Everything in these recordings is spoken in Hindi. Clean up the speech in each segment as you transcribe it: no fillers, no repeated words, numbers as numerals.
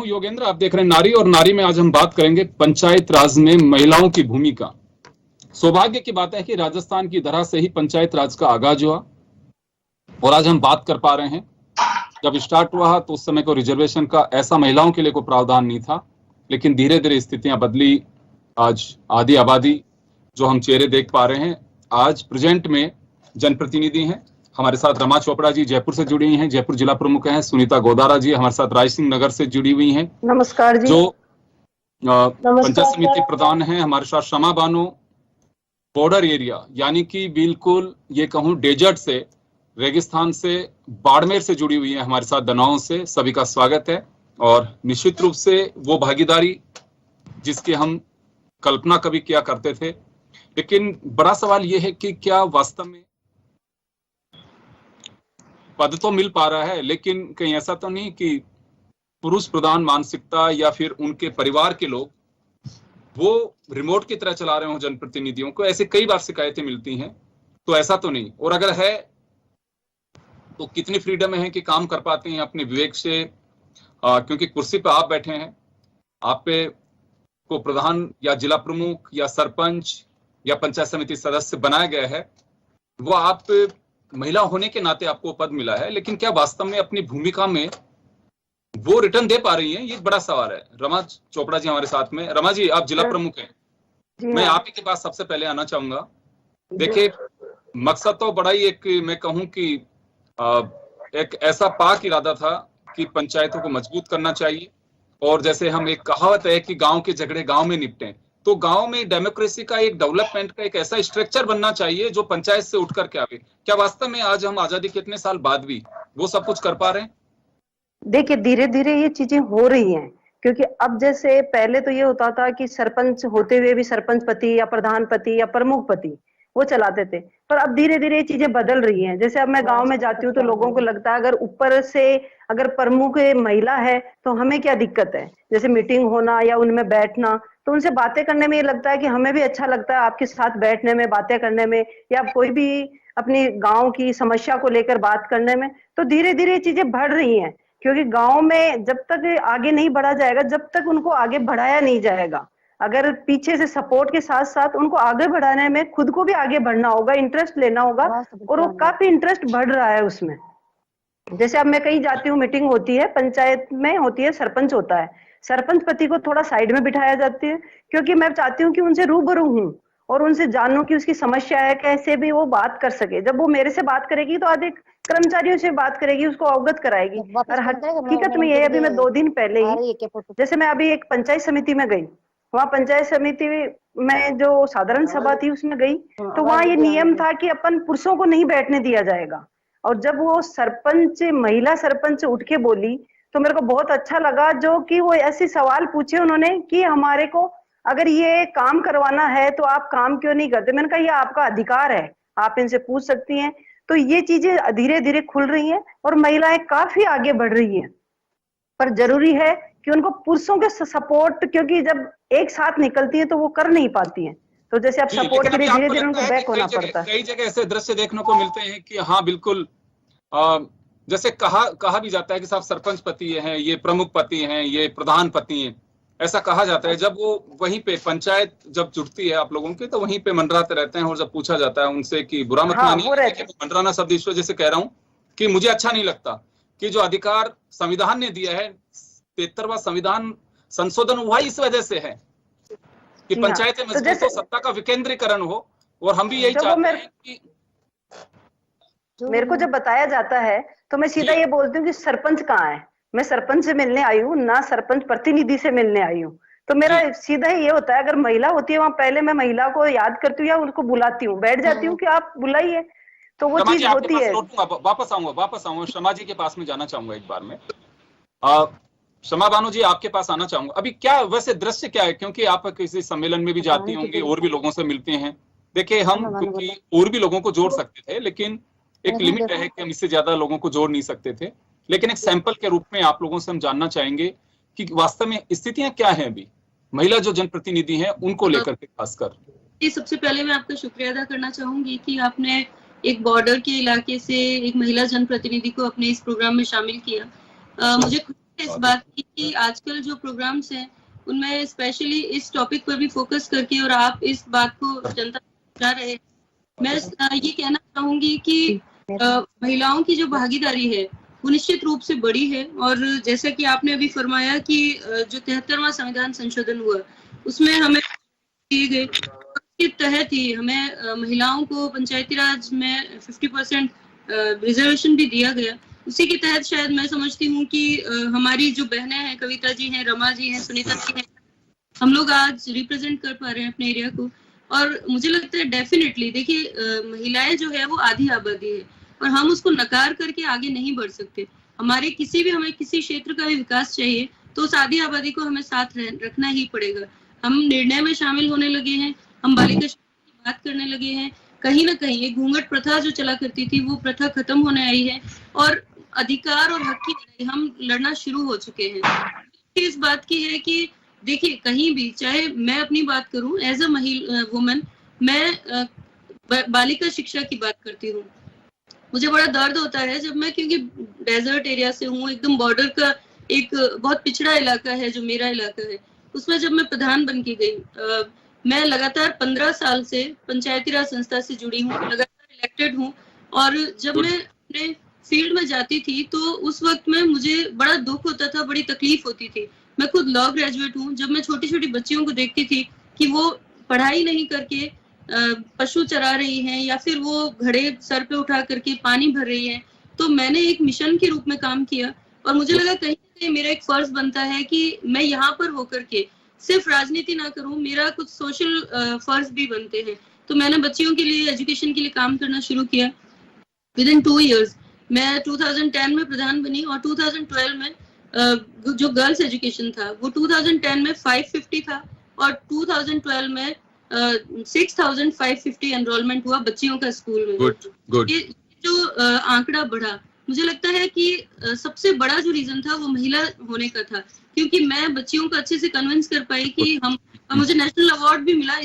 हूं योगेंद्र, आप देख रहे हैं नारी और नारी में। आज हम बात करेंगे पंचायत राज में महिलाओं की भूमिका। सौभाग्य की बात है कि राजस्थान की धरा से ही पंचायत राज का आगाज हुआ और आज हम बात कर पा रहे हैं। जब स्टार्ट हुआ तो उस समय को रिजर्वेशन का ऐसा महिलाओं के लिए कोई प्रावधान नहीं था, लेकिन धीरे धीरे स्थितियां बदली। आज आधी आबादी जो हम चेहरे देख पा रहे हैं, आज प्रेजेंट में जनप्रतिनिधि हैं। हमारे साथ रमा चोपड़ा जी जयपुर से जुड़ी हुई हैं, जयपुर जिला प्रमुख हैं। सुनीता गोदारा जी हमारे साथ रायसिंह नगर से जुड़ी हुई हैं, नमस्कार जी। जो पंचायत समिति प्रधान हैं। हमारे साथ शमा बानो बॉर्डर एरिया यानी कि बिल्कुल ये कहूं डेजर्ट से, रेगिस्तान से, बाड़मेर से जुड़ी हुई है हमारे साथ दनाओं से। सभी का स्वागत है। और निश्चित रूप से वो भागीदारी जिसकी हम कल्पना कभी किया करते थे, लेकिन बड़ा सवाल ये है कि क्या वास्तव में पद तो मिल पा रहा है, लेकिन कहीं ऐसा तो नहीं कि पुरुष प्रधान मानसिकता या फिर उनके परिवार के लोग वो रिमोट की तरह चला रहे हो जनप्रतिनिधियों को। ऐसे कई बार शिकायतें मिलती हैं, तो ऐसा तो नहीं। और अगर है तो कितनी फ्रीडम है कि काम कर पाते हैं अपने विवेक से, क्योंकि कुर्सी पे आप बैठे हैं, आप पे को प्रधान या जिला प्रमुख या सरपंच या पंचायत समिति सदस्य बनाया गया है। वो आप महिला होने के नाते आपको पद मिला है, लेकिन क्या वास्तव में अपनी भूमिका में वो रिटर्न दे पा रही हैं, ये बड़ा सवाल है। रमा चोपड़ा जी हमारे साथ में। रमा जी, आप जिला प्रमुख हैं, मैं आप ही के पास सबसे पहले आना चाहूंगा। देखिए, मकसद तो बड़ा ही एक, मैं कहूं कि एक ऐसा पाक इरादा था कि पंचायतों को मजबूत करना चाहिए। और जैसे हम, एक कहावत है कि गांव के झगड़े गांव में निपटें, तो गांव में डेमोक्रेसी का, एक डेवलपमेंट का एक ऐसा स्ट्रक्चर बनना चाहिए जो पंचायत से उठ करके आवे। क्या वास्तव में आज हम आजादी के इतने साल बाद भी वो सब कुछ कर पा रहे हैं? देखिए, धीरे धीरे ये चीजें हो रही हैं, क्योंकि अब जैसे पहले तो ये होता था कि सरपंच होते हुए भी सरपंच पति या प्रधान पति या प्रमुख पति वो चलाते थे, पर अब धीरे धीरे ये चीजें बदल रही हैं। जैसे अब मैं गांव में जाती हूँ तो लोगों को लगता है अगर ऊपर से अगर प्रमुख महिला है तो हमें क्या दिक्कत है। जैसे मीटिंग होना या उनमें बैठना, तो उनसे बातें करने में ये लगता है कि हमें भी अच्छा लगता है आपके साथ बैठने में, बातें करने में, या कोई भी अपनी गांव की समस्या को लेकर बात करने में। तो धीरे धीरे ये चीजें बढ़ रही हैं, क्योंकि गांव में जब तक आगे नहीं बढ़ा जाएगा, जब तक उनको आगे बढ़ाया नहीं जाएगा, अगर पीछे से सपोर्ट के साथ साथ उनको आगे बढ़ाने में खुद को भी आगे बढ़ना होगा, इंटरेस्ट लेना होगा। और वो काफी इंटरेस्ट बढ़ रहा है उसमें। जैसे अब मैं कहीं जाती हूँ, मीटिंग होती है, पंचायत में होती है, सरपंच होता है, सरपंच पति को थोड़ा साइड में बिठाया जाती है, क्योंकि मैं चाहती हूँ कि उनसे रूबरू हूँ और उनसे जानूं कि उसकी समस्या है, कैसे भी वो बात कर सके। जब वो मेरे से बात करेगी तो आधे कर्मचारियों से बात करेगी, उसको अवगत कराएगी। और हकीकत में ये, अभी मैं 2 दिन पहले ही, जैसे मैं अभी एक पंचायत समिति में गई, वहाँ पंचायत समिति में जो साधारण सभा थी उसमें गई, तो वहाँ ये नियम था कि अपन पुरुषों को नहीं बैठने दिया जाएगा। और जब वो सरपंच, महिला सरपंच उठ के बोली तो मेरे को बहुत अच्छा लगा, जो कि वो ऐसे सवाल पूछे उन्होंने कि हमारे को अगर ये काम करवाना है तो आप काम क्यों नहीं करते। मैंने कहा ये आपका अधिकार है, आप इनसे पूछ सकती हैं। तो ये चीजें धीरे धीरे खुल रही हैं और महिलाएं काफी आगे बढ़ रही हैं, पर जरूरी है कि उनको पुरुषों के सपोर्ट, क्योंकि जब एक साथ निकलती है तो वो कर नहीं पाती हैं। तो जैसे आप सपोर्ट के लिए धीरे धीरे उनको बैक होना पड़ता है। कई जगह ऐसे दृश्य देखने को मिलते हैं कि हाँ बिल्कुल, जैसे कहा भी जाता है कि साहब सरपंच पति हैं, ये प्रमुख पति हैं, ये प्रधान पति हैं, ऐसा कहा जाता है। जब वो वहीं पे पंचायत जब जुड़ती है आप लोगों की, तो वहीं पे मंडराते रहते हैं। और जब पूछा जाता है उनसे कि बुरा मत मानिए, मंडराना शब्द इस वजह से कह रहा हूँ कि मुझे अच्छा नहीं लगता कि जो अधिकार संविधान ने दिया है, 73वां संविधान संशोधन हुआ इस वजह से है कि पंचायतें मजबूत हो, सत्ता का विकेंद्रीकरण हो। और हम भी यही चाहते हैं कि मेरे को जब बताया जाता है तो मैं सीधा ये बोलती हूँ कि सरपंच कहाँ है। मैं सरपंच से मिलने आई हूँ, ना सरपंच प्रतिनिधि से मिलने आई हूँ। तो मेरा सीधा ही ये होता है, अगर महिला होती है वहां पहले मैं महिला को याद करती हूँ या उनको बुलाती हूँ, बैठ जाती हूँ कि आप बुलाइए, तो वो चीज होती है। वापस आऊंगा शमा जी के पास में जाना चाहूंगा एक बार में। शमा बानो जी आपके पास आना चाहूंगा। अभी क्या वैसे दृश्य क्या है, क्योंकि आप किसी सम्मेलन में भी जाती होंगी और भी लोगों से मिलते हैं। देखिए, हम क्योंकि और भी लोगों को जोड़ सकते थे, लेकिन एक लिमिट है कि हम इससे ज्यादा लोगों को जोड़ नहीं सकते थे। लेकिन एक सैंपल के रूप में आप लोगों से हम जानना चाहेंगे कि वास्तव में स्थितियां क्या हैं अभी महिला जो जनप्रतिनिधि हैं उनको लेकर के खासकर। सबसे पहले मैं आपका शुक्रिया अदा करना चाहूंगी कि आपने एक बॉर्डर के इलाके से एक महिला जनप्रतिनिधि को अपने इस प्रोग्राम में शामिल किया। मुझे इस बात की कि आजकल जो प्रोग्राम्स हैं उनमें स्पेशली इस टॉपिक पर भी फोकस करके और आप इस बात को जनता तक पहुंचा रहे हैं। मैं ये कहना चाहूंगी कि महिलाओं की जो भागीदारी है वो निश्चित रूप से बड़ी है, और जैसा कि आपने अभी फरमाया कि जो 73वां संविधान संशोधन हुआ उसमें हमें किए गए के तहत ही हमें महिलाओं को पंचायती राज में 50% रिजर्वेशन भी दिया गया। उसी के तहत शायद मैं समझती हूँ कि हमारी जो बहनें हैं, कविता जी हैं, रमा जी हैं, सुनीता जी हैं, हम लोग आज रिप्रेजेंट कर पा रहे हैं अपने एरिया को। और मुझे लगता है डेफिनेटली देखिए महिलाएं जो है वो आधी आबादी है और हम उसको नकार करके आगे नहीं बढ़ सकते। हमें किसी क्षेत्र का भी विकास चाहिए तो उस आधी आबादी को हमें साथ रखना ही पड़ेगा। हम निर्णय में शामिल होने लगे हैं, हम बालिका शिक्षा की बात करने लगे हैं, कहीं ना कहीं एक घूंघट प्रथा जो चला करती थी वो प्रथा खत्म होने आई है और अधिकार और हक की लड़ाई हम लड़ना शुरू हो चुके हैं। इस बात की है कि देखिए कहीं भी, चाहे मैं अपनी बात करूं एज अ वुमन, मैं बालिका शिक्षा की बात करती हूँ। मुझे बड़ा दर्द होता है जब मैं, क्योंकि डेजर्ट एरिया से हूँ, एकदम बॉर्डर का एक बहुत पिछड़ा इलाका है जो मेरा इलाका है, उसमें जब मैं प्रधान बन के गई, मैं लगातार 15 साल से पंचायती राज संस्था से जुड़ी हूँ, लगातार इलेक्टेड हूँ, और जब मैं अपने फील्ड में जाती थी तो उस वक्त में मुझे बड़ा दुख होता था, बड़ी तकलीफ होती थी। मैं खुद लॉ ग्रेजुएट हूँ। जब मैं छोटी छोटी बच्चियों को देखती थी कि वो पढ़ाई नहीं करके पशु चरा रही हैं या फिर वो घड़े सर पे उठा करके पानी भर रही हैं, तो मैंने एक मिशन के रूप में काम किया और मुझे लगा कहीं ना कहीं मेरा एक फर्ज बनता है कि मैं यहाँ पर होकर के सिर्फ राजनीति ना करूं, मेरा कुछ सोशल फर्ज भी बनते हैं। तो मैंने बच्चियों के लिए, एजुकेशन के लिए काम करना शुरू किया। विद इन 2 years मैं 2010 में प्रधान बनी और 2012 में जो गर्ल्स एजुकेशन था वो 2010 में 550 था और 2012 में 6550 एनरोलमेंट हुआ बच्चियों का स्कूल में। गुड। ये जो आंकड़ा बढ़ा, मुझे लगता है कि सबसे बड़ा जो रीजन था वो महिला होने का था, क्योंकि मैं बच्चियों को अच्छे से कन्विंस कर पाई कि मुझे नेशनल अवार्ड भी मिला।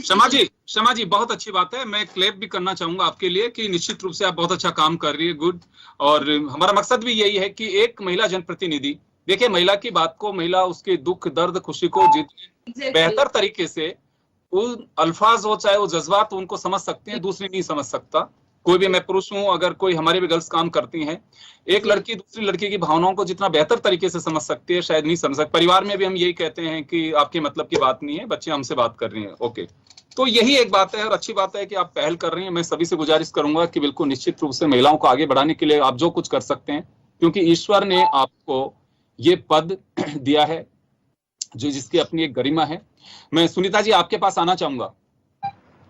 शमा जी बहुत अच्छी बात है। मैं क्लेप भी करना चाहूंगा आपके लिए कि निश्चित रूप से आप बहुत अच्छा काम कर रही है। गुड। और हमारा मकसद भी यही है कि एक महिला जनप्रतिनिधि, देखिए महिला की बात को, महिला उसके दुख दर्द खुशी को जितने बेहतर तरीके से उन अल्फाज हो, चाहे वो जज्बात, उनको समझ सकते हैं, दूसरी नहीं समझ सकता। कोई भी, मैं पुरुष हूं, अगर कोई हमारे भी गर्ल्स काम करती हैं, एक लड़की दूसरी लड़की की भावनाओं को जितना बेहतर तरीके से समझ सकती है शायद नहीं समझ सकती। परिवार में भी हम यही कहते हैं कि आपके मतलब की बात नहीं है, बच्चे हमसे बात कर रही हैं। ओके, तो यही एक बात है और अच्छी बात है कि आप पहल कर रही हैं। मैं सभी से गुजारिश करूंगा कि बिल्कुल निश्चित रूप से महिलाओं को आगे बढ़ाने के लिए आप जो कुछ कर सकते हैं, क्योंकि ईश्वर ने आपको ये पद दिया है जो जिसकी अपनी एक गरिमा है। मैं सुनीता जी आपके पास आना चाहूंगा।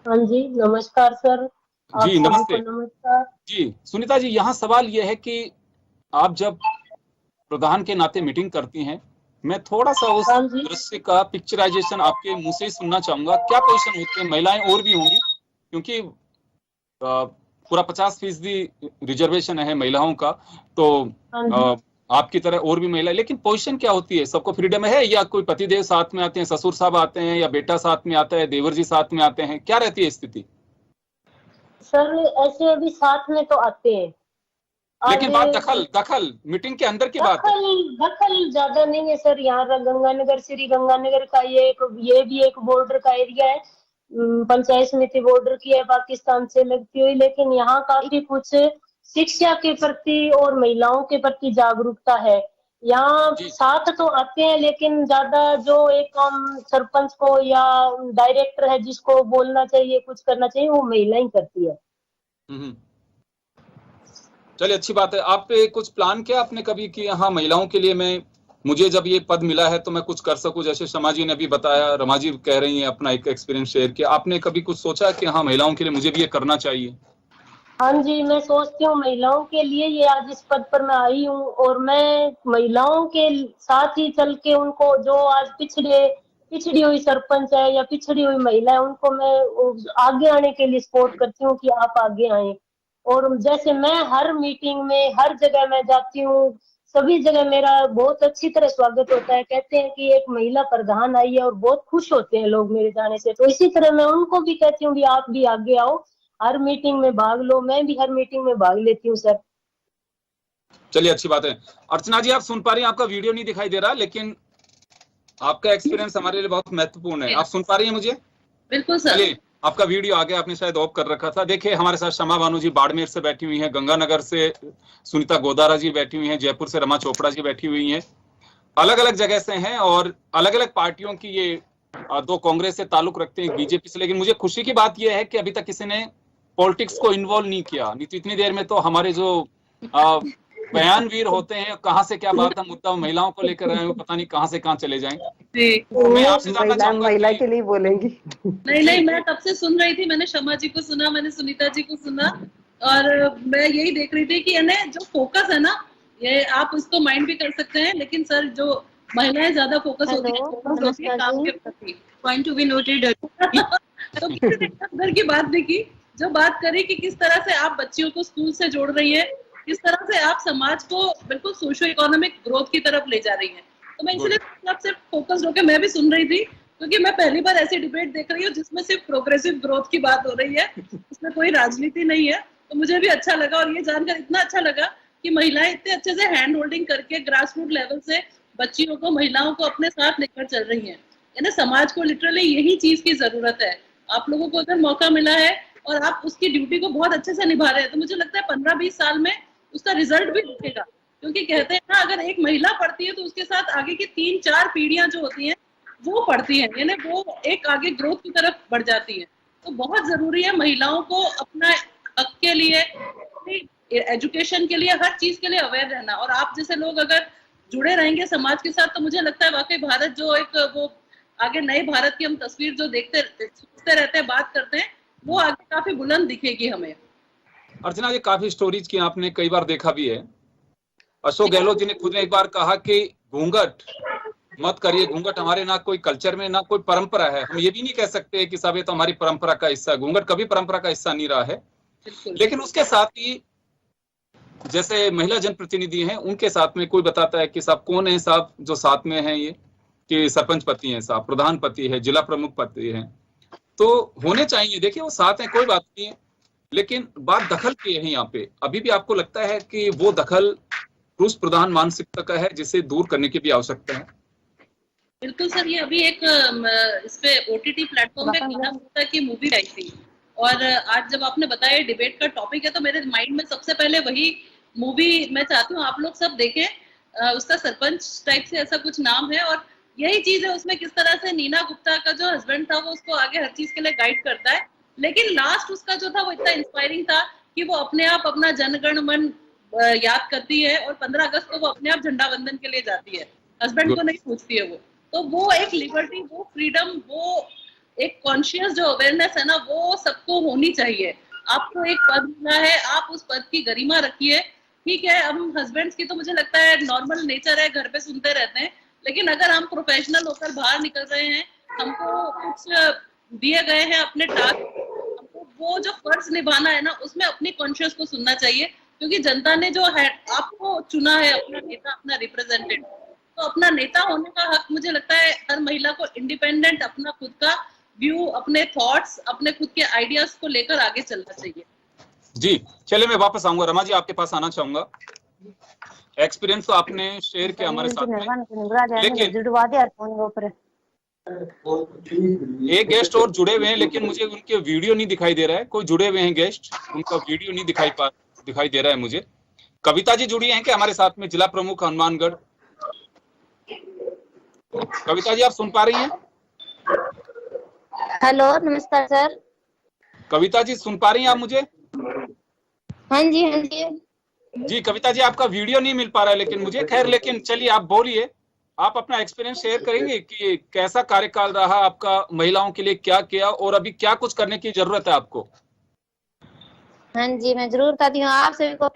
हाँ जी, नमस्कार सर। जी नमस्ते। नमस्कार जी सुनीता जी, यहाँ सवाल यह है कि आप जब प्रधान के नाते मीटिंग करती हैं, मैं थोड़ा सा उस दृश्य का पिक्चराइजेशन आपके मुंह से ही सुनना चाहूंगा। क्या पोजीशन होती है? महिलाएं और भी होंगी क्योंकि पूरा 50% रिजर्वेशन है महिलाओं का, तो आपकी तरह और भी महिला, लेकिन पोजीशन क्या होती है? सबको फ्रीडम है या कोई पतिदेव साथ में आते हैं, ससुर साहब आते हैं, या बेटा साथ में आता है, देवर जी साथ में आते हैं, क्या रहती है स्थिति? सर ऐसे अभी साथ में तो आते हैं, लेकिन बात दखल मीटिंग के अंदर की बात है। दखल ज्यादा नहीं है सर। यहाँ गंगानगर, श्री गंगानगर का ये भी एक बॉर्डर का एरिया है, पंचायत समिति बॉर्डर की है, पाकिस्तान से लगती हुई, लेकिन यहाँ काफी कुछ शिक्षा के प्रति और महिलाओं के प्रति जागरूकता है। यहाँ साथ तो आते हैं, लेकिन ज्यादा जो एक काम सरपंच को या डायरेक्टर है जिसको बोलना चाहिए, कुछ करना चाहिए, वो महिला ही करती है। चलिए अच्छी बात है। आप कुछ प्लान किया आपने कभी कि हाँ महिलाओं के लिए मुझे जब ये पद मिला है तो मैं कुछ कर सकूं? जैसे शमा जी ने अभी बताया, रमा जी कह रही हैं अपना एक एक्सपीरियंस शेयर किया, आपने कभी कुछ सोचा कि हाँ महिलाओं के लिए मुझे भी ये करना चाहिए? हाँ जी, मैं सोचती हूँ महिलाओं के लिए ये आज इस पद पर मैं आई हूँ, और मैं महिलाओं के साथ ही चल के उनको, जो आज पिछड़ी हुई सरपंच है या पिछड़ी हुई महिला है, उनको मैं आगे आने के लिए सपोर्ट करती हूँ कि आप आगे आए। और जैसे मैं हर मीटिंग में, हर जगह मैं जाती हूँ, सभी जगह मेरा बहुत अच्छी तरह स्वागत होता है। कहते हैं कि एक महिला प्रधान आई है और बहुत खुश होते हैं लोग मेरे जाने से। तो इसी तरह मैं उनको भी कहती हूँ कि आप भी आगे आओ, हर मीटिंग में भाग लो। मैं भी हर मीटिंग में भाग लेती हूँ सर। चलिए, अच्छी बात है। अर्चना जी, आप सुन पा रही हैं? आपका वीडियो नहीं दिखाई दे रहा, लेकिन आपका एक्सपीरियंस हमारे लिए बहुत महत्वपूर्ण है। आप सुन पा रही हैं मुझे? बिल्कुल सर। चलिए, आपका वीडियो आ गया, आपने शायद ऑफ कर रखा था। देखिए, हमारे साथ शमा बानू जी बाड़मेर से बैठी हुई हैं, गंगानगर से सुनीता गोदारा जी बैठी हुई हैं, जयपुर से रमा चोपड़ा जी बैठी हुई हैं, अलग अलग जगह से हैं और अलग अलग पार्टियों की ये दो कांग्रेस से ताल्लुक रखते हैं, बीजेपी से। लेकिन मुझे खुशी की बात यह है कि अभी तक किसी ने पॉलिटिक्स को इन्वॉल्व नहीं किया। नहीं तो इतनी देर में तो हमारे जो बयानवीर होते हैं, कहाँ से क्या बात है, मुद्दा महिलाओं को लेकर रहे हो, पता नहीं कहाँ से कहाँ चले जाएंगे। मैं आपसे जानना चाहूंगा महिला के लिए बोलेंगी। नहीं, मैं तब से सुन रही थी, मैंने शमा जी को सुना, मैंने सुनीता जी को सुना, और मैं यही देख रही थी कि यानी जो फोकस है ना, ये आप उसको माइंड भी कर सकते हैं, लेकिन सर जो महिलाएं ज्यादा फोकस होती है काम के प्रति। Point to be noted. तो घर की बात देखी, जो बात करी कि किस तरह से आप बच्चियों को स्कूल से जोड़ रही है, किस तरह से आप समाज को बिल्कुल सोशियो इकोनॉमिक ग्रोथ की तरफ ले जा रही है। तो मैं इसलिए सिर्फ फोकस्ड होकर मैं भी सुन रही थी, क्योंकि मैं पहली बार ऐसी डिबेट देख रही हूँ जिसमें सिर्फ प्रोग्रेसिव ग्रोथ की बात हो रही है, उसमें कोई राजनीति नहीं है। तो मुझे भी अच्छा लगा, और ये जानकर इतना अच्छा लगा कि महिलाएं इतने अच्छे से हैंड होल्डिंग करके ग्रास रूट लेवल से बच्चियों को, महिलाओं को अपने साथ लेकर चल रही हैं। यानी समाज को लिटरली यही चीज की जरूरत है। आप लोगों को अगर मौका मिला है और आप उसकी ड्यूटी को बहुत अच्छे से निभा रहे हैं, तो मुझे लगता है 15-20 साल में उसका रिजल्ट भी दिखेगा। क्योंकि कहते हैं ना, अगर एक महिला पढ़ती है तो उसके साथ आगे की 3-4 पीढ़ियां जो होती हैं वो पढ़ती हैं, यानी वो एक आगे ग्रोथ की तरफ बढ़ जाती है। तो बहुत जरूरी है महिलाओं को अपना हक के लिए, एजुकेशन के लिए, हर चीज के लिए अवेयर रहना। और आप जैसे लोग अगर जुड़े रहेंगे समाज के साथ, तो मुझे लगता है वाकई भारत जो एक वो आगे नए भारत की हम तस्वीर जो देखते सोचते रहते हैं, बात करते हैं, वो आगे काफी बुलंद दिखेगी हमें। अर्चना जी, काफी स्टोरीज की आपने कई बार देखा भी है। अशोक गहलोत जी ने खुद ने एक बार कहा कि घूंघट मत करिए, घूंघट हमारे ना कोई कल्चर में ना कोई परंपरा है। हम ये भी नहीं कह सकते कि साहब ये तो हमारी परंपरा का हिस्सा है। घूंघट कभी परंपरा का हिस्सा नहीं रहा है। लेकिन उसके साथ ही जैसे महिला जनप्रतिनिधि हैं, उनके साथ में कोई बताता है कि साहब कौन है साहब जो साथ में है, ये कि सरपंच पति हैं साहब, प्रधान पति है, जिला प्रमुख पति हैं, तो होने चाहिए। देखिए, वो साथ हैं, कोई बात नहीं है, लेकिन बात दखल की है यहाँ पे। अभी भी आपको लगता है कि वो दखल पुरुष प्रधान मानसिकता का है, जिसे दूर करने की भी आवश्यकता है? बिल्कुल सर, ये अभी एक इस पे OTT प्लेटफॉर्म पे मीना गुप्ता की मूवी आई थी, और आज जब आपने बताया डिबेट का टॉपिक है, तो मेरे माइंड में सबसे पहले वही मूवी मैं चाहती हूँ आप लोग सब देखें। उसका सरपंच टाइप से ऐसा कुछ नाम है, और यही चीज है उसमें, किस तरह से नीना गुप्ता का जो हस्बैंड था वो उसको आगे हर चीज के लिए गाइड करता है, लेकिन लास्ट उसका जो था वो इतना इंस्पायरिंग था कि वो अपने आप अपना जनगण मन याद करती है, और 15 अगस्त को वो अपने आप झंडा वंदन के लिए जाती है, हस्बैंड को नहीं पूछती है वो। तो वो एक लिबर्टी, वो फ्रीडम, वो एक कॉन्शियस जो अवेयरनेस है ना, वो सबको होनी चाहिए। आपको एक पद मिला है, आप उस पद की गरिमा रखिए। ठीक है, हम हस्बैंड्स की तो मुझे लगता है नॉर्मल नेचर है, घर पे सुनते रहते हैं, लेकिन अगर हम प्रोफेशनल होकर बाहर निकल रहे हैं, हमको कुछ दिए गए हैं अपने टास्क, हमको वो जो फर्ज निभाना है ना, उसमें अपनी कॉन्शियस को सुनना चाहिए, क्योंकि जनता ने जो है आपको चुना है अपना नेता, अपना रिप्रेजेंटेटिव। तो अपना नेता होने का हक मुझे लगता है हर महिला को इंडिपेंडेंट अपना खुद का व्यू, अपने थॉट्स, अपने खुद के आइडियाज को लेकर आगे चलना चाहिए। जी, चलिए मैं वापस आऊंगा। रमा जी, आपके पास आना चाहूंगा। एक्सपीरियंस तो आपने शेयर किया हमारे साथ में, लेकिन एक गेस्ट और जुड़े हुए हैं, लेकिन मुझे उनके वीडियो नहीं दिखाई दे रहा है। कोई जुड़े हुए हैं गेस्ट, उनका वीडियो नहीं दिखाई दे रहा है मुझे। कविता जी जुड़ी हैं क्या हमारे साथ में, जिला प्रमुख हनुमानगढ़? कविता जी, आप सुन पा रही हैं? हेलो, नमस्कार सर। कविता जी, सुन पा रही हैं आप मुझे? हाँ जी, हाँ जी जी। कविता जी, आपका वीडियो नहीं मिल पा रहा है लेकिन मुझे, खैर, लेकिन चलिए आप बोलिए, आप अपना एक्सपीरियंस शेयर करेंगे कि कैसा कार्यकाल रहा आपका, महिलाओं के लिए क्या किया और अभी क्या कुछ करने की जरूरत है आपको? हाँ जी, मैं जरूर बताती हूँ। आप सभी को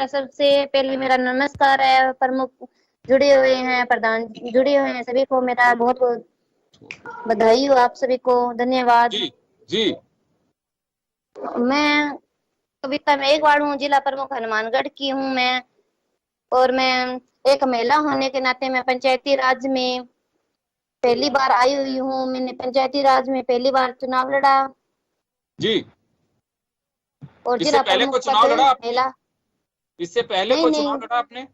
सबसे पहले मेरा नमस्कार है। प्रमुख जुड़े हुए हैं, प्रधान जुड़े हुए हैं, सभी को मेरा बहुत बहुत बधाई हो, आप सभी को धन्यवाद। जी जी। मैं कविता मेघवाड़ हूँ, जिला प्रमुख हनुमानगढ़ की हूँ मैं, और मैं एक महिला होने के नाते मैं पंचायती राज में पहली बार आई हुई हूँ। मैंने पंचायती राज में पहली बार चुनाव लड़ा जी। और जिला पहले प्रमुख को चुनाव लड़ा महिला। इससे पहले नहीं, कोई नहीं। चुनाव लड़ा आपने?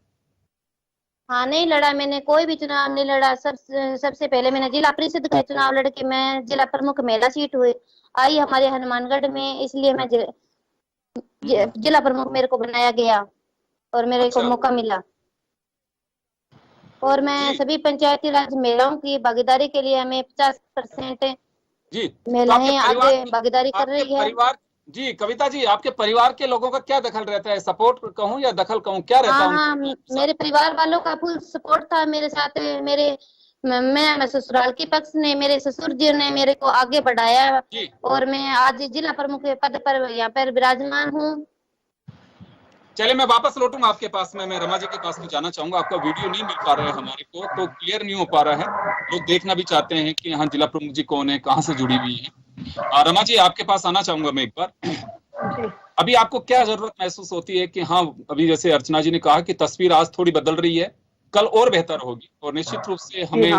हाँ, नहीं लड़ा, मैंने कोई भी चुनाव नहीं लड़ा। सबसे पहले मैंने जिला परिषद का चुनाव लड़के मैं जिला प्रमुख महिला सीट हुई आई हमारे हनुमानगढ़ में, इसलिए मैं जिला प्रमुख मेरे को बनाया गया और मेरे को अच्छा। मौका मिला। और मैं जी सभी पंचायती राज महिलाओं की भागीदारी के लिए हमें 50% जी। तो महिलाएं आगे भागीदारी कर आपके रही है। परिवार जी, कविता जी, आपके परिवार के लोगों का क्या दखल रहता है? सपोर्ट कहूँ या दखल कहूँ, क्या रहता है हाँ, उनका? मेरे परिवार वालों का फुल सपोर्ट था मेरे साथ। मैं ससुराल के पक्ष ने, मेरे ससुर जी ने मेरे को आगे बढ़ाया जी और मैं आज जिला प्रमुख के पद पर यहाँ पर विराजमान हूँ। चले, मैं वापस लौटूंगा आपके पास में। मैं रमा जी के पास में जाना चाहूंगा। आपका वीडियो नहीं मिल पा रहा है हमारे को, तो क्लियर नहीं हो पा रहा है। लोग देखना भी चाहते हैं कि यहाँ जिला प्रमुख जी कौन है, कहाँ से जुड़ी हुई है। रमा जी, आपके पास आना चाहूंगा मैं एक बार। अभी आपको क्या जरूरत महसूस होती है कि हाँ, अभी जैसे अर्चना जी ने कहा कि तस्वीर आज थोड़ी बदल रही है, कल और बेहतर होगी, और निश्चित रूप से हमें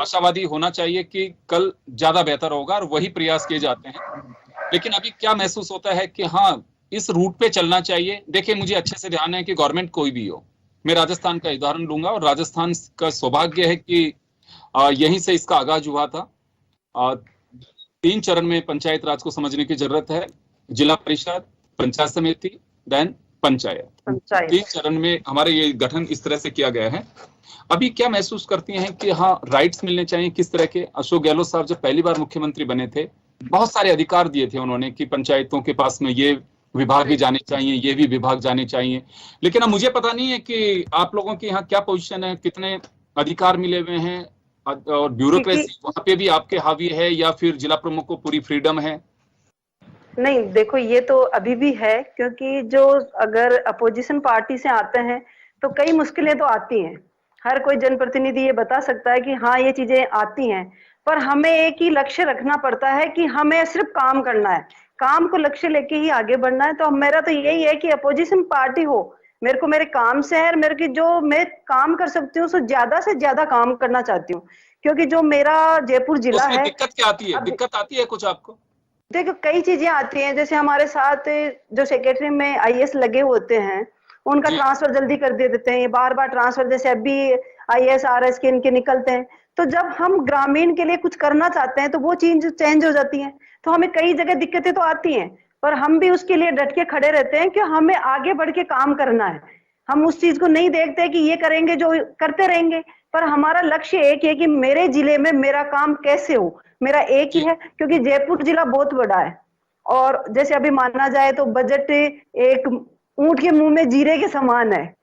आशावादी होना चाहिए कि कल ज्यादा बेहतर होगा, और वही प्रयास किए जाते हैं। लेकिन अभी क्या महसूस होता है कि हाँ, इस रूट पे चलना चाहिए? देखिए, मुझे अच्छे से ध्यान है कि गवर्नमेंट कोई भी हो, मैं राजस्थान का उदाहरण लूंगा, और राजस्थान का सौभाग्य है कि यहीं से इसका आगाज हुआ था। 3 चरण में पंचायत राज को समझने की जरूरत है। जिला परिषद, पंचायत समिति, देन पंचायत। 3 चरण में हमारे ये गठन इस तरह से किया गया है। अभी क्या महसूस करती हैं कि हाँ, राइट्स मिलने चाहिए? किस तरह के? अशोक गहलोत साहब जब पहली बार मुख्यमंत्री बने थे, बहुत सारे अधिकार दिए थे उन्होंने कि पंचायतों के पास में ये विभाग भी जाने चाहिए, ये भी विभाग जाने चाहिए। लेकिन अब मुझे पता नहीं है कि आप लोगों के यहाँ क्या पोजीशन है, कितने अधिकार मिले हुए हैं, और ब्यूरोक्रेसी वहां पे भी आपके हावी है, या फिर जिला प्रमुख को पूरी फ्रीडम है? नहीं, देखो, ये तो अभी भी है, क्योंकि जो अगर अपोजिशन पार्टी से आते हैं तो कई मुश्किलें तो आती हैं। हर कोई जनप्रतिनिधि ये बता सकता है कि हाँ, ये चीजें आती हैं, पर हमें एक ही लक्ष्य रखना पड़ता है कि हमें सिर्फ काम करना है, काम को लक्ष्य लेके ही आगे बढ़ना है। तो मेरा तो यही है कि अपोजिशन पार्टी हो, मेरे को मेरे काम से है, मेरे की जो मैं काम कर सकती हूँ, सो ज्यादा से ज्यादा काम करना चाहती हूँ। क्योंकि जो मेरा जयपुर जिला है, दिक्कत क्या आती है? दिक्कत आती है कुछ आपको? देखो, कई चीजें आती हैं। जैसे हमारे साथ जो सेक्रेटरी में आईएएस लगे होते हैं, उनका ट्रांसफर जल्दी कर देते हैं, बार बार ट्रांसफर, जैसे अभी आईएएस आरएस के इनके निकलते हैं। तो जब हम ग्रामीण के लिए कुछ करना चाहते हैं तो वो चीज चेंज हो जाती है। तो हमें कई जगह दिक्कतें तो आती हैं, पर हम भी उसके लिए डट के खड़े रहते हैं कि हमें आगे बढ़ के काम करना है। हम उस चीज को नहीं देखते कि ये करेंगे, जो करते रहेंगे, पर हमारा लक्ष्य एक है कि मेरे जिले में मेरा काम कैसे हो, मेरा एक ही है। क्योंकि जयपुर जिला बहुत बड़ा है, और जैसे अभी माना जाए तो बजट एक ऊंट के मुंह में जीरे के समान है।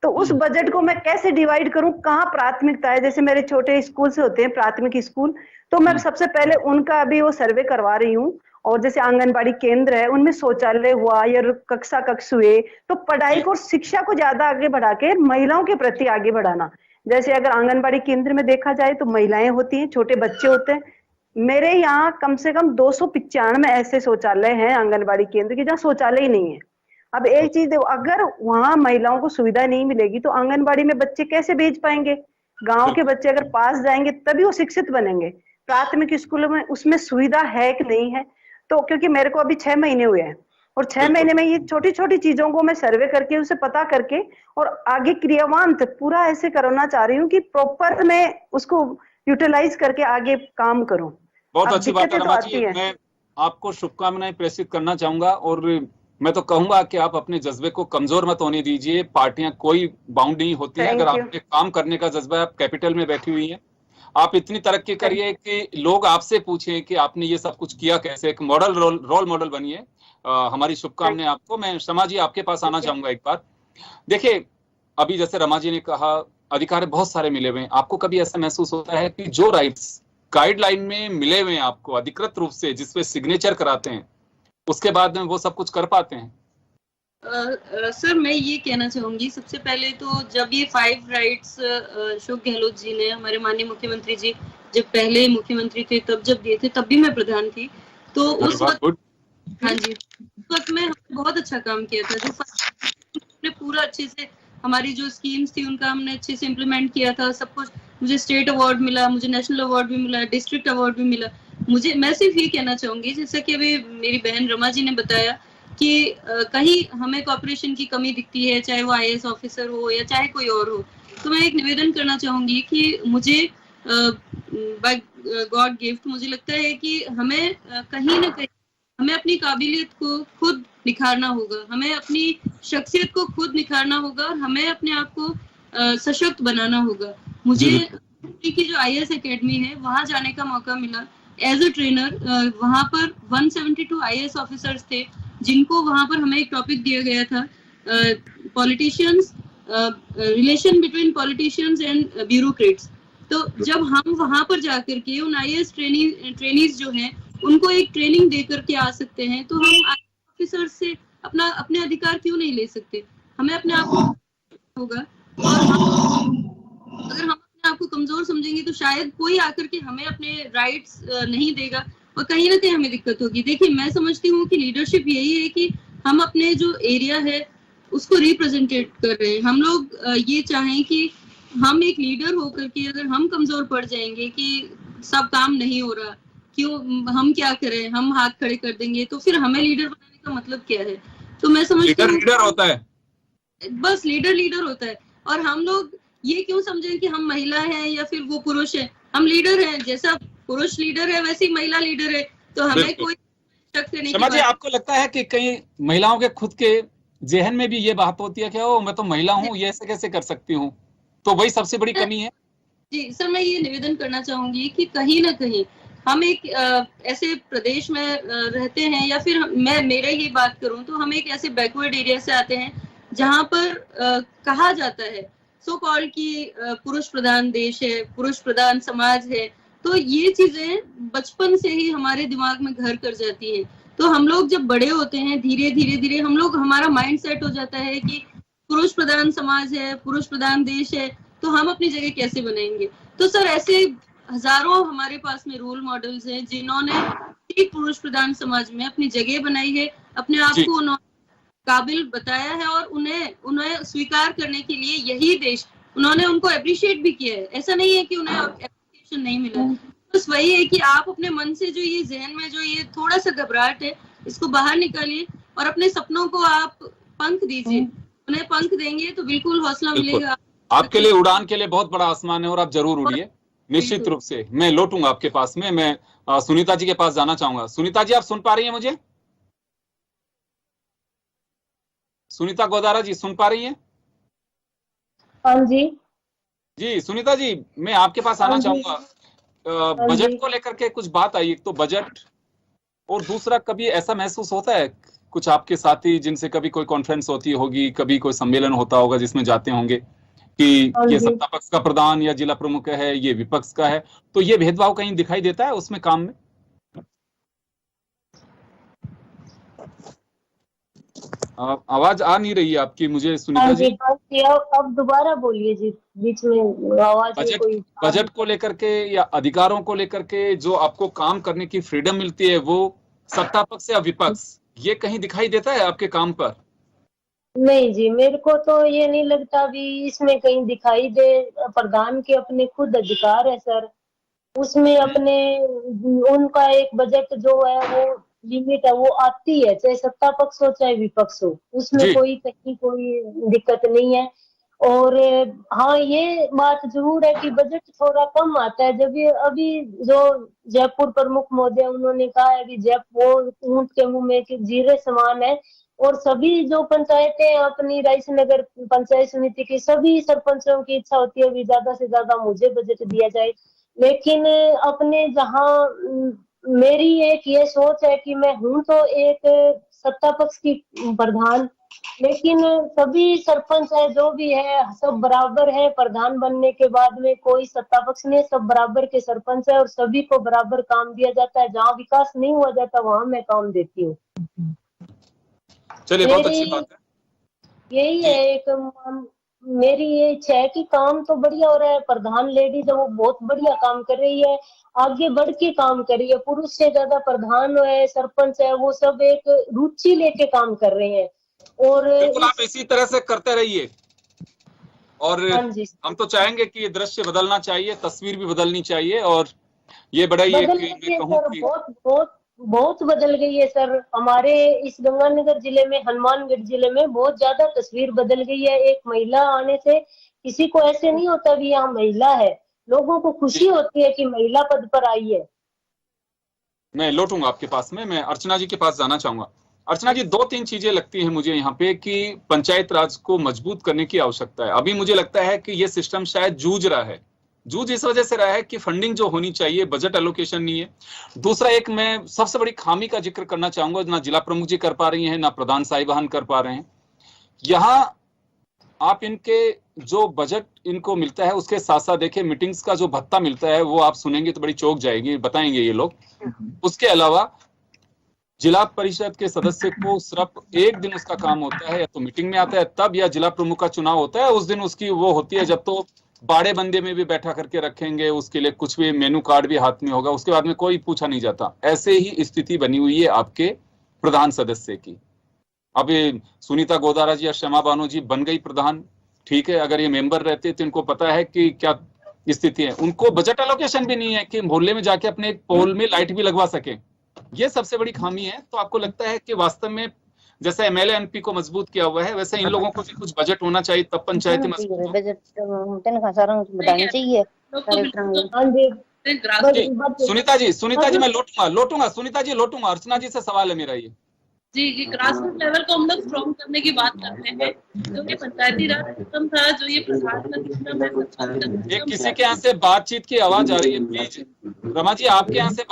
तो उस बजट को मैं कैसे डिवाइड करूं, कहाँ प्राथमिकता है? जैसे मेरे छोटे स्कूल से होते हैं, प्राथमिक स्कूल, तो मैं सबसे पहले उनका अभी वो सर्वे करवा रही हूँ। और जैसे आंगनबाड़ी केंद्र है, उनमें शौचालय हुआ या कक्षा कक्ष हुए, तो पढ़ाई को और शिक्षा को ज्यादा आगे बढ़ा के महिलाओं के प्रति आगे बढ़ाना। जैसे अगर आंगनबाड़ी केंद्र में देखा जाए तो महिलाएं होती हैं, छोटे बच्चे होते हैं। मेरे यहाँ कम से कम 295 ऐसे शौचालय हैं आंगनबाड़ी केंद्र के जहाँ शौचालय ही नहीं है। अब एक चीज देखो, अगर वहां महिलाओं को सुविधा नहीं मिलेगी तो आंगनबाड़ी में बच्चे कैसे भेज पाएंगे? गांव के बच्चे अगर पास जाएंगे तभी वो शिक्षित बनेंगे। प्राथमिक स्कूलों में उसमें सुविधा है कि नहीं है? तो क्योंकि मेरे को अभी 6 महीने हुए हैं, और 6 महीने में ये छोटी छोटी चीजों को मैं सर्वे करके, उसे पता करके, और आगे क्रियावान तक पूरा ऐसे करना चाह रही हूँ कि प्रॉपर मैं उसको यूटिलाइज करके आगे काम करूं। बहुत अच्छी बात है रमा जी, मैं आपको शुभकामनाएं प्रेषित करना चाहूंगा, और मैं तो कहूंगा कि आप अपने जज्बे को कमजोर मत होने दीजिए। पार्टियां कोई बाउंड नहीं होती है। अगर आपने काम करने का जज्बा है, आप कैपिटल में बैठी हुई हैं, आप इतनी तरक्की करिए कि लोग आपसे पूछें कि आपने ये सब कुछ किया कैसे। एक मॉडल रोल मॉडल बनिए। हमारी शुभकामनाएं आपको। मैं शमा जी आपके पास आना चाहूंगा एक बार। देखिए, अभी जैसे रमा जी ने कहा, अधिकार बहुत सारे मिले हुए हैं। आपको कभी ऐसा महसूस होता है कि जो राइट्स गाइडलाइन में मिले हुए हैं आपको अधिकृत रूप से, जिसपे सिग्नेचर कराते हैं, उसके बाद में वो सब कुछ कर पाते हैं? सर, मैं ये कहना चाहूंगी, सबसे पहले तो जब ये 5 राइट्स अशोक गहलोत जी ने, हमारे माननीय मुख्यमंत्री जी जब पहले मुख्यमंत्री थे, तब जब दिए थे, तब भी मैं प्रधान थी, तो उस वक्त, हाँ जी, उस वक्त में बहुत अच्छा काम किया था। जो पूरा अच्छे से हमारी जो स्कीम्स थी उनका हमने अच्छे से इम्प्लीमेंट किया था। सब कुछ, मुझे स्टेट अवार्ड मिला, मुझे नेशनल अवार्ड भी मिला, डिस्ट्रिक्ट अवार्ड भी मिला। मैं सिर्फ ये कहना चाहूंगी, जैसा कि अभी मेरी बहन रमा जी ने बताया कि कहीं हमें कोऑपरेशन की कमी दिखती है, चाहे वो IAS ऑफिसर हो या चाहे कोई और हो, तो मैं एक निवेदन करना चाहूंगी कि मुझे बाय गॉड गिफ्ट मुझे लगता है कि हमें कहीं ना कहीं हमें अपनी काबिलियत को खुद निखारना होगा, हमें अपनी शख्सियत को खुद निखारना होगा और हमें अपने आप को सशक्त बनाना होगा। मुझे की जो IAS एकेडमी है वहां जाने का मौका मिला एज अ ट्रेनर। वहां पर 172 IAS ऑफिसर्स थे जिनको वहां पर हमें एक टॉपिक दिया गया था, politicians, relation between politicians and bureaucrats. तो जब हम वहां पर जाकर के उन IAS ट्रेनीज जो हैं उनको एक ट्रेनिंग दे करके आ सकते हैं, तो हम ऑफिसर से अपने अधिकार क्यों नहीं ले सकते? हमें अपने आप को होगा, और अगर हम अपने आप को कमजोर समझेंगे तो शायद कोई आकर के हमें अपने राइट्स नहीं देगा और कहीं ना कहीं हमें दिक्कत होगी। देखिए, मैं समझती हूँ कि लीडरशिप यही है कि हम अपने जो एरिया है उसको रिप्रेजेंटेट कर रहे हैं। हम लोग ये चाहें कि हम एक लीडर होकर के अगर हम कमजोर पड़ जाएंगे कि सब काम नहीं हो रहा, क्यों, हम क्या करें, हम हाथ खड़े कर देंगे, तो फिर हमें लीडर बनाने का मतलब क्या है? तो मैं समझती हूँ लीडर होता है, बस लीडर होता है। और हम लोग ये क्यों समझें कि हम महिला हैं या फिर वो पुरुष है? हम लीडर हैं, जैसा पुरुष लीडर है वैसे ही महिला लीडर है, तो हमें कोई शक करने की बात। आपको लगता है कि कई महिलाओं के खुद के जहन में भी ये बात होती है कि ओ मैं तो महिला हूँ, ये ऐसे कैसे कर सकती हूँ? तो वही सबसे बड़ी कमी है। जी सर, मैं ये निवेदन करना चाहूंगी कि कहीं ना कहीं हम एक ऐसे प्रदेश में रहते हैं, या फिर मैं मेरे ही बात करूं तो हम एक ऐसे बैकवर्ड एरिया से आते हैं जहां पर कहा जाता है सो कॉल्ड कि पुरुष प्रधान देश है, पुरुष प्रधान समाज है। तो ये चीजें बचपन से ही हमारे दिमाग में घर कर जाती है। तो हम लोग जब बड़े होते हैं धीरे धीरे हम लोग, हमारा माइंड सेट हो जाता है कि पुरुष प्रधान समाज है, पुरुष प्रधान देश है, तो हम अपनी जगह कैसे बनाएंगे? तो सर ऐसे हजारों हमारे पास में रोल मॉडल्स हैं जिन्होंने पुरुष प्रधान समाज में अपनी जगह बनाई है, अपने आप को उन्होंने काबिल बताया है और उन्हें स्वीकार करने के लिए यही देश उन्होंने उनको अप्रिशिएट भी किया है। ऐसा नहीं है कि उन्हें अप्रिशिएशन नहीं मिला। बस वही है कि आप अपने मन से जो ये जहन में जो ये थोड़ा सा घबराहट है इसको बाहर निकालिए और अपने सपनों को आप पंख दीजिए। उन्हें पंख देंगे तो बिल्कुल हौसला मिलेगा। आपके लिए उड़ान के लिए बहुत बड़ा आसमान है और आप जरूर उड़िए, निश्चित रूप से। मैं लौटूंगा आपके पास में। मैं सुनीता जी के पास जाना चाहूंगा। सुनीता जी, आप सुन पा रही हैं मुझे? सुनीता गोदारा जी सुन पा रही हैं? हाँ जी। जी सुनीता जी, मैं आपके पास आना चाहूंगा। बजट को लेकर के कुछ बात आई। एक तो बजट, और दूसरा कभी ऐसा महसूस होता है कुछ आपके साथी जिनसे कभी कोई कॉन्फ्रेंस होती होगी, कभी कोई सम्मेलन होता होगा जिसमें जाते होंगे कि ये सत्ता पक्ष का प्रधान या जिला प्रमुख है, ये विपक्ष का है, तो ये भेदभाव कहीं दिखाई देता है उसमें, काम में? आवाज आ नहीं रही है आपकी मुझे सुनीता जी। अब दोबारा बोलिए जी, बीच में आवाज बजट को लेकर के या अधिकारों को लेकर के जो आपको काम करने की फ्रीडम मिलती है, वो सत्ता पक्ष या विपक्ष, ये कहीं दिखाई देता है आपके काम पर? नहीं जी, मेरे को तो ये नहीं लगता भी इसमें कहीं दिखाई दे। प्रधान के अपने खुद अधिकार है सर, उसमें अपने उनका एक बजट जो है वो लिमिट है, वो आती है, चाहे सत्ता पक्ष हो चाहे विपक्ष हो, उसमें कोई दिक्कत नहीं है। और हाँ, ये बात जरूर है कि बजट थोड़ा कम आता है। जब ये अभी जो जयपुर प्रमुख महोदय उन्होंने कहा है कि जयपुर ऊंट के मुंह में जीरे समान है, और सभी जो पंचायतें अपनी राइसनगर पंचायत समिति की सभी सरपंचों की इच्छा होती है कि ज्यादा से ज्यादा मुझे बजट दिया जाए। लेकिन अपने जहाँ मेरी एक ये सोच है कि मैं हूँ तो एक सत्ता पक्ष की प्रधान, लेकिन सभी सरपंच है जो भी है सब बराबर है। प्रधान बनने के बाद में कोई सत्ता पक्ष नहीं, सब बराबर के सरपंच है और सभी को बराबर काम दिया जाता है। जहाँ विकास नहीं हुआ जाता वहां मैं काम देती हूँ। चलिए, बहुत अच्छी बात है। यही है एक मेरी ये इच्छा है कि काम तो बढ़िया हो रहा है। प्रधान लेडीज है वो बहुत बढ़िया काम कर रही है, आगे बढ़ के काम कर रही है। पुरुष से ज्यादा प्रधान है, सरपंच है, वो सब एक रुचि लेके काम कर रहे हैं। और बिल्कुल आप इसी तरह से करते रहिए, और हम तो चाहेंगे कि ये दृश्य बदलना चाहिए, तस्वीर भी बदलनी चाहिए। और ये बड़ा ही बहुत बदल गई है सर। हमारे इस गंगानगर जिले में, हनुमानगढ़ जिले में बहुत ज्यादा तस्वीर बदल गई है। एक महिला आने से किसी को ऐसे नहीं होता भी यहाँ महिला है, लोगों को खुशी होती है कि महिला पद पर आई है। मैं लौटूंगा आपके पास में, मैं अर्चना जी के पास जाना चाहूंगा। अर्चना जी, 2-3 चीजें लगती हैं मुझे यहाँ पे कि पंचायत राज को मजबूत करने की आवश्यकता है। अभी मुझे लगता है कि ये सिस्टम शायद जूझ रहा है। जूझ इस वजह से रहा है कि फंडिंग जो होनी चाहिए, बजट एलोकेशन नहीं है। दूसरा, एक मैं सबसे बड़ी खामी का जिक्र करना चाहूंगा, ना जिला प्रमुख जी कर पा रही हैं, ना प्रधान साहिबान कर पा रहे हैं। यहाँ आप इनके जो बजट इनको मिलता है उसके साथ साथ देखिए, मीटिंग्स का जो भत्ता मिलता है वो आप सुनेंगे तो बड़ी चौंक जाएगी, बताएंगे ये लोग। उसके अलावा जिला परिषद के सदस्य को सिर्फ एक दिन उसका काम होता है, या तो मीटिंग में आता है तब, या जिला प्रमुख का चुनाव होता है उस दिन उसकी वो होती है, जब तो बाड़े बंदे में भी बैठा करके रखेंगे, उसके लिए कुछ भी मेनू कार्ड भी हाथ में होगा, उसके बाद में कोई पूछा नहीं जाता। ऐसे ही स्थिति बनी हुई है आपके प्रधान सदस्य की। अब सुनीता गोदारा जी या श्यामा बानो जी बन गई प्रधान, ठीक है, अगर ये मेंबर रहते तो इनको पता है कि क्या स्थिति है। उनको बजट एलोकेशन भी नहीं है कि मोहल्ले में जाके अपने एक पोल में लाइट भी लगवा सके। ये सबसे बड़ी खामी है। तो आपको लगता है कि वास्तव में जैसे एमएलए एमपी को मजबूत किया हुआ है, वैसे इन लोगों को भी कुछ बजट होना चाहिए, तब पंचायतें मजबूत हो। सुनीता जी मैं लौटूंगा सुनीता जी लौटूंगा। अर्चना जी से सवाल है मेरा ये जी, ये ग्रास रूट लेवल को हम लोग स्ट्रॉन्ग करने की बात करते हैं। जो ये पंचायती राज सिस्टम था, जो ये प्रधान का सिस्टम है, एक किसी के यहाँ से बातचीत की आवाज आ रही है प्लीज। रमा जी, आपके यहाँ से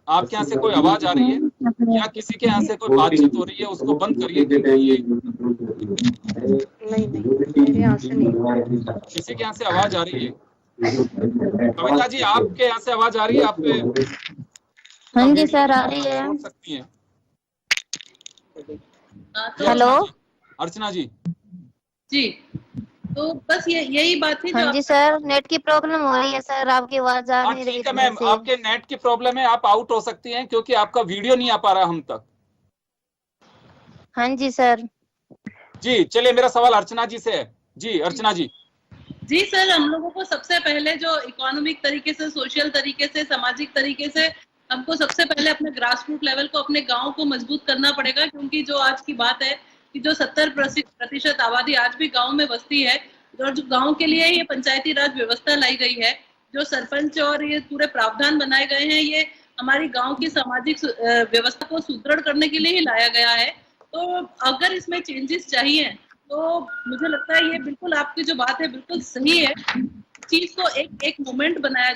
आपके यहाँ से कोई आवाज आ रही है या किसी के यहाँ से कोई बातचीत हो रही है, उसको बंद करिए। नहीं, मेरे यहाँ से नहीं, किसी के यहाँ से आवाज आ रही है। कविता जी, आपके यहाँ से आवाज आ रही है? आप हाँ जी सर, आ रही है। सकती हैं। हेलो अर्चना जी। जी, तो बस यही बात थी। हाँ जी सर, नेट की प्रॉब्लम हो रही है सर, आपकी आवाज आ नहीं रही। ठीक है मैम, आपके नेट की प्रॉब्लम है, आप आउट हो सकती हैं क्योंकि आपका वीडियो नहीं आ पा रहा हम तक। हाँ जी सर। जी, चलिए, मेरा सवाल अर्चना जी से है। जी अर्चना जी। जी सर, हम लोगों को सबसे पहले जो इकोनॉमिक तरीके से, सोशल तरीके से, सामाजिक तरीके से हमको सबसे पहले अपने ग्रास रूट लेवल को, अपने गांव को मजबूत करना पड़ेगा। क्योंकि जो आज की बात है कि जो 70% आबादी आज भी गांव में बसती है, और जो गांव के लिए ये पंचायती राज व्यवस्था लाई गई है, जो सरपंच और ये पूरे प्रावधान बनाए गए हैं, ये हमारी गांव की सामाजिक व्यवस्था को सुदृढ़ करने के लिए ही लाया गया है। तो अगर इसमें चेंजेस चाहिए तो मुझे लगता है ये बिल्कुल आपकी जो बात है बिल्कुल सही है। चीज को एक मोमेंट बनाया,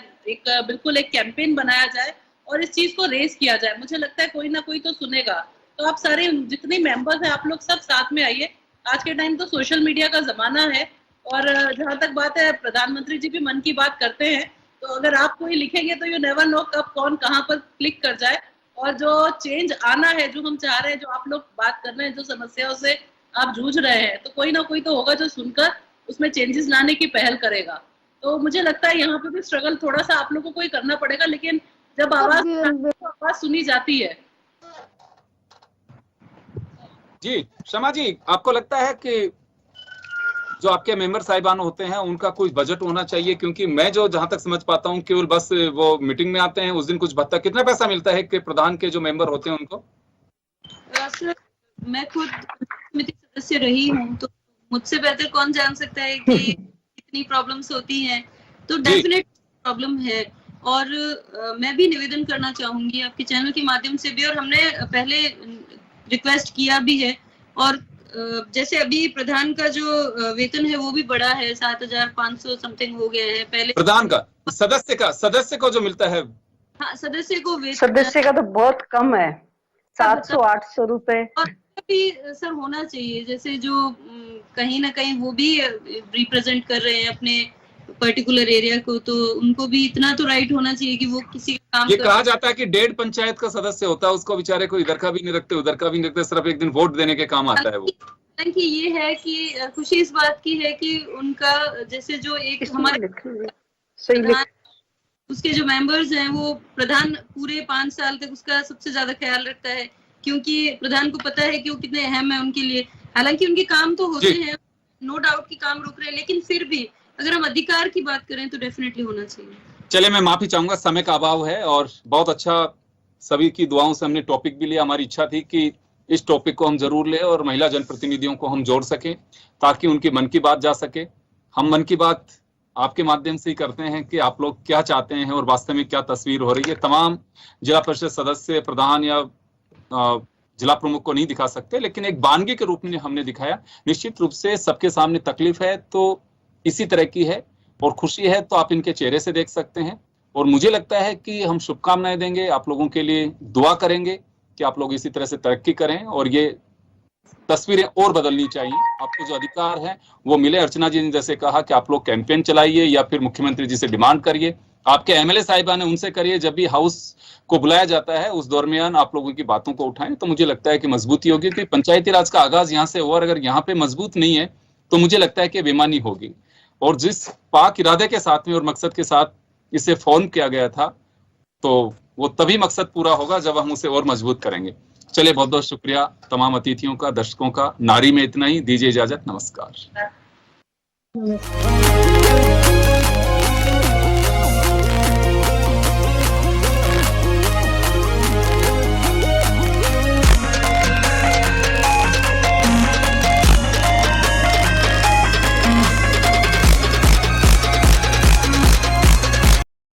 बिल्कुल एक कैंपेन बनाया जाए और इस चीज को रेस किया जाए। मुझे लगता है कोई ना कोई तो सुनेगा। तो आप सारे जितने मेंबर्स हैं, आप लोग सब साथ में आइए। आज के टाइम तो सोशल मीडिया का जमाना है, और जहां तक बात है, प्रधानमंत्री जी भी मन की बात करते हैं। तो अगर आप कोई लिखेंगे तो यू नेवर नो कब कौन कहां पर क्लिक कर जाए। और जो चेंज आना है, जो हम चाह रहे हैं, जो आप लोग बात कर रहे हैं, जो समस्याओं से आप जूझ रहे हैं, तो कोई ना कोई तो होगा जो सुनकर उसमें चेंजेस लाने की पहल करेगा। तो मुझे लगता है यहाँ पे भी स्ट्रगल थोड़ा सा आप लोगों को ही करना पड़ेगा, लेकिन जब आवाज सुनी जाती है। जी शमा जी, आपको लगता है कि जो आपके मेंबर साहिबान होते हैं उनका कोई बजट होना चाहिए? क्योंकि मैं जो जहां तक समझ पाता हूं केवल बस वो मीटिंग में आते हैं, उस दिन कुछ भत्ता, कितना पैसा मिलता है कि प्रधान के जो मेंबर होते हैं उनको? मैं खुद समिति सदस्य रही हूँ, तो मुझसे बेहतर कौन जान सकता है कि कितनी प्रॉब्लम्स होती हैं। तो डेफिनेट प्रॉब्लम है, और मैं भी निवेदन करना चाहूंगी आपके चैनल के माध्यम से भी, और हमने पहले रिक्वेस्ट किया भी है। और जैसे अभी प्रधान का जो वेतन है वो भी बढ़ा है, 7,500 समथिंग हो गया है। पहले प्रधान का, सदस्य को जो मिलता है, हाँ, सदस्य को वेतन, सदस्य का तो बहुत कम है, 700-800 रुपए। और भी सर होना चाहिए, जैसे जो कहीं ना कहीं वो भी रिप्रेजेंट कर रहे हैं अपने पर्टिकुलर एरिया को, तो उनको भी इतना तो राइट होना चाहिए कि वो किसी का काम। ये कहा जाता है कि 1.5 पंचायत का सदस्य होता है, उसको बेचारे को इधर का भी नहीं रखते, उधर का भी नहीं रखते, सिर्फ एक दिन वोट देने के काम आता है वो। कि ये है कि खुशी इस बात की है कि उनका जैसे जो एक हमारे प्रधान, उसके जो मेंबर्स हैं, वो प्रधान पूरे 5 साल तक उसका सबसे ज्यादा ख्याल रखता है, क्योंकि प्रधान को पता है कि वो कितने अहम है उनके लिए। हालांकि उनके काम तो होते हैं, नो डाउट कि काम रुक रहे हैं, लेकिन फिर भी अगर हम अधिकार की बात करें तो डेफिनेटली होना चाहिए। चलिए, मैं माफी चाहूंगा, समय का अभाव है, और बहुत अच्छा सभी की दुआओं से हमने टॉपिक भी लिया। हमारी इच्छा थी कि इस टॉपिक को हम जरूर लें और महिला जनप्रतिनिधियों को हम जोड़ सकें ताकि उनकी मन की बात जा सके। हम मन की बात आपके माध्यम से ही करते हैं कि आप लोग क्या चाहते हैं और वास्तव में क्या तस्वीर हो रही है। तमाम जिला परिषद सदस्य, प्रधान या जिला प्रमुख को नहीं दिखा सकते, लेकिन एक बानगी के रूप में हमने दिखाया। निश्चित रूप से सबके सामने तकलीफ है तो इसी तरह की है, और खुशी है तो आप इनके चेहरे से देख सकते हैं। और मुझे लगता है कि हम शुभकामनाएं देंगे, आप लोगों के लिए दुआ करेंगे कि आप लोग इसी तरह से तरक्की करें और ये तस्वीरें और बदलनी चाहिए। आपको जो अधिकार है वो मिले। अर्चना जी ने जैसे कहा कि आप लोग कैंपेन चलाइए या फिर मुख्यमंत्री जी से डिमांड करिए, आपके एमएलए साहिबान है उनसे करिए। जब भी हाउस को बुलाया जाता है उस दरमियान आप लोगों की बातों को उठाएं, तो मुझे लगता है कि मजबूती होगी। क्योंकि पंचायती राज का आगाज यहाँ से हुआ और अगर यहाँ पे मजबूत नहीं है तो मुझे लगता है कि बेईमानी होगी। और जिस पाक इरादे के साथ में और मकसद के साथ इसे फॉर्म किया गया था, तो वो तभी मकसद पूरा होगा जब हम उसे और मजबूत करेंगे। चलिए, बहुत बहुत शुक्रिया तमाम अतिथियों का, दर्शकों का। नारी में इतना ही, दीजिए इजाजत, नमस्कार।